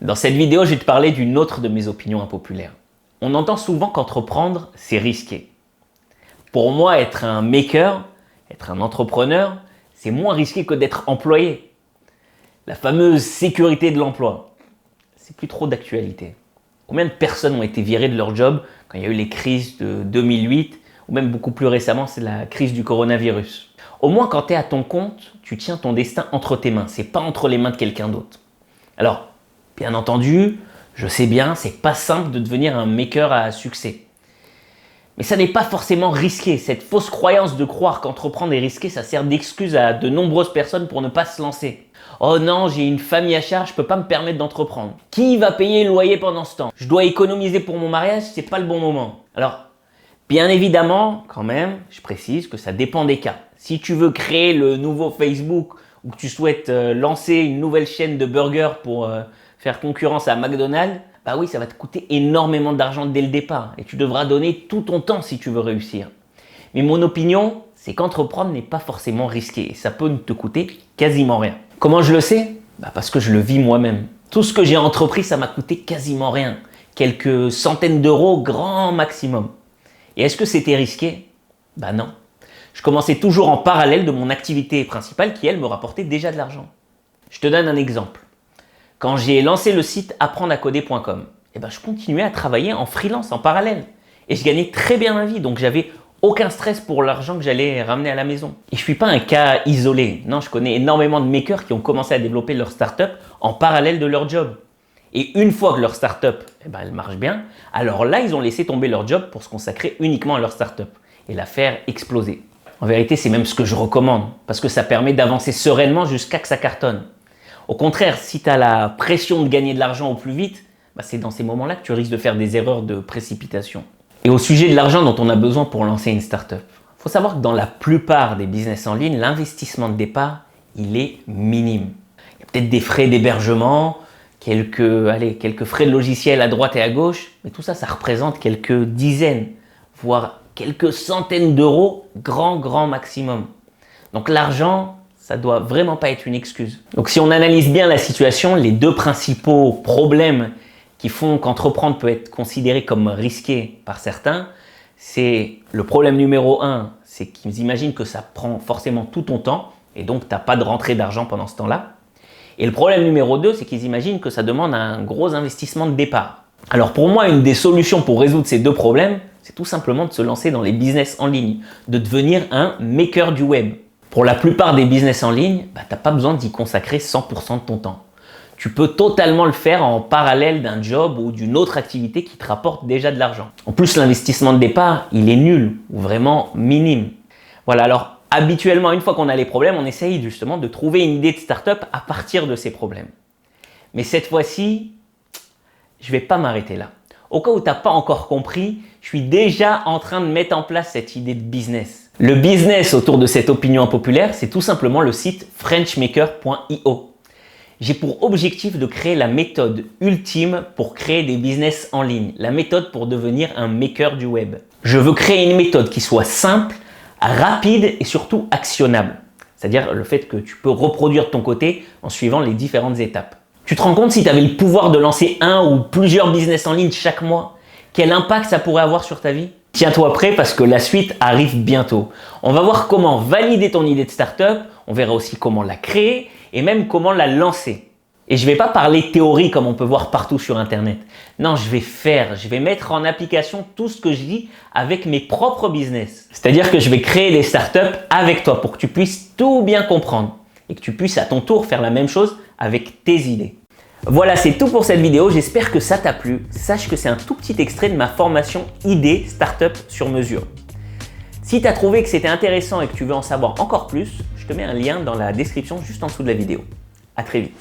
Dans cette vidéo, je vais te parler d'une autre de mes opinions impopulaires. On entend souvent qu'entreprendre, c'est risqué. Pour moi, être un maker, être un entrepreneur, c'est moins risqué que d'être employé. La fameuse sécurité de l'emploi, c'est plus trop d'actualité. Combien de personnes ont été virées de leur job quand il y a eu les crises de 2008 ou même beaucoup plus récemment, c'est la crise du coronavirus. Au moins, quand tu es à ton compte, tu tiens ton destin entre tes mains, c'est pas entre les mains de quelqu'un d'autre. Alors, bien entendu, je sais bien, c'est pas simple de devenir un maker à succès. Mais ça n'est pas forcément risqué. Cette fausse croyance de croire qu'entreprendre est risqué, ça sert d'excuse à de nombreuses personnes pour ne pas se lancer. Oh non, j'ai une famille à charge, je peux pas me permettre d'entreprendre. Qui va payer le loyer pendant ce temps? Je dois économiser pour mon mariage, c'est pas le bon moment. Alors, bien évidemment, quand même, je précise que ça dépend des cas. Si tu veux créer le nouveau Facebook ou que tu souhaites lancer une nouvelle chaîne de burgers pour faire concurrence à McDonald's, bah oui, ça va te coûter énormément d'argent dès le départ et tu devras donner tout ton temps si tu veux réussir. Mais mon opinion, c'est qu'entreprendre n'est pas forcément risqué et ça peut ne te coûter quasiment rien. Comment je le sais? Parce que je le vis moi-même. Tout ce que j'ai entrepris, ça m'a coûté quasiment rien. Quelques centaines d'euros, grand maximum. Et est-ce que c'était risqué? Non. Je commençais toujours en parallèle de mon activité principale qui, elle, me rapportait déjà de l'argent. Je te donne un exemple. Quand j'ai lancé le site apprendreacoder.com, je continuais à travailler en freelance, en parallèle. Et je gagnais très bien ma vie, donc j'avais aucun stress pour l'argent que j'allais ramener à la maison. Et je ne suis pas un cas isolé. Non, je connais énormément de makers qui ont commencé à développer leur startup en parallèle de leur job. Et une fois que leur startup elle marche bien, alors là, ils ont laissé tomber leur job pour se consacrer uniquement à leur startup et la faire exploser. En vérité, c'est même ce que je recommande parce que ça permet d'avancer sereinement jusqu'à que ça cartonne. Au contraire, si tu as la pression de gagner de l'argent au plus vite, c'est dans ces moments-là que tu risques de faire des erreurs de précipitation. Et au sujet de l'argent dont on a besoin pour lancer une startup, il faut savoir que dans la plupart des business en ligne, l'investissement de départ, il est minime. Il y a peut-être des frais d'hébergement, quelques frais de logiciel à droite et à gauche, mais tout ça, ça représente quelques dizaines, voire quelques centaines d'euros, grand maximum. Donc l'argent, ça ne doit vraiment pas être une excuse. Donc si on analyse bien la situation, les deux principaux problèmes qui font qu'entreprendre peut être considéré comme risqué par certains, c'est le problème numéro 1, c'est qu'ils imaginent que ça prend forcément tout ton temps et donc tu n'as pas de rentrée d'argent pendant ce temps-là. Et le problème numéro 2, c'est qu'ils imaginent que ça demande un gros investissement de départ. Alors pour moi, une des solutions pour résoudre ces deux problèmes, c'est tout simplement de se lancer dans les business en ligne, de devenir un maker du web. Pour la plupart des business en ligne, tu n'as pas besoin d'y consacrer 100% de ton temps. Tu peux totalement le faire en parallèle d'un job ou d'une autre activité qui te rapporte déjà de l'argent. En plus, l'investissement de départ, il est nul ou vraiment minime. Voilà, alors habituellement, une fois qu'on a les problèmes, on essaye justement de trouver une idée de start-up à partir de ces problèmes. Mais cette fois-ci, je ne vais pas m'arrêter là. Au cas où tu n'as pas encore compris, je suis déjà en train de mettre en place cette idée de business. Le business autour de cette opinion impopulaire, c'est tout simplement le site frenchmaker.io. J'ai pour objectif de créer la méthode ultime pour créer des business en ligne, la méthode pour devenir un maker du web. Je veux créer une méthode qui soit simple, rapide et surtout actionnable. C'est-à-dire le fait que tu peux reproduire de ton côté en suivant les différentes étapes. Tu te rends compte si tu avais le pouvoir de lancer un ou plusieurs business en ligne chaque mois, quel impact ça pourrait avoir sur ta vie? Tiens-toi prêt parce que la suite arrive bientôt. On va voir comment valider ton idée de start-up, on verra aussi comment la créer et même comment la lancer. Et je ne vais pas parler théorie comme on peut voir partout sur Internet. Non, je vais mettre en application tout ce que je dis avec mes propres business. C'est-à-dire que je vais créer des startups avec toi pour que tu puisses tout bien comprendre et que tu puisses à ton tour faire la même chose avec tes idées. Voilà, c'est tout pour cette vidéo. J'espère que ça t'a plu. Sache que c'est un tout petit extrait de ma formation idée startup sur mesure. Si tu as trouvé que c'était intéressant et que tu veux en savoir encore plus, je te mets un lien dans la description juste en dessous de la vidéo. À très vite.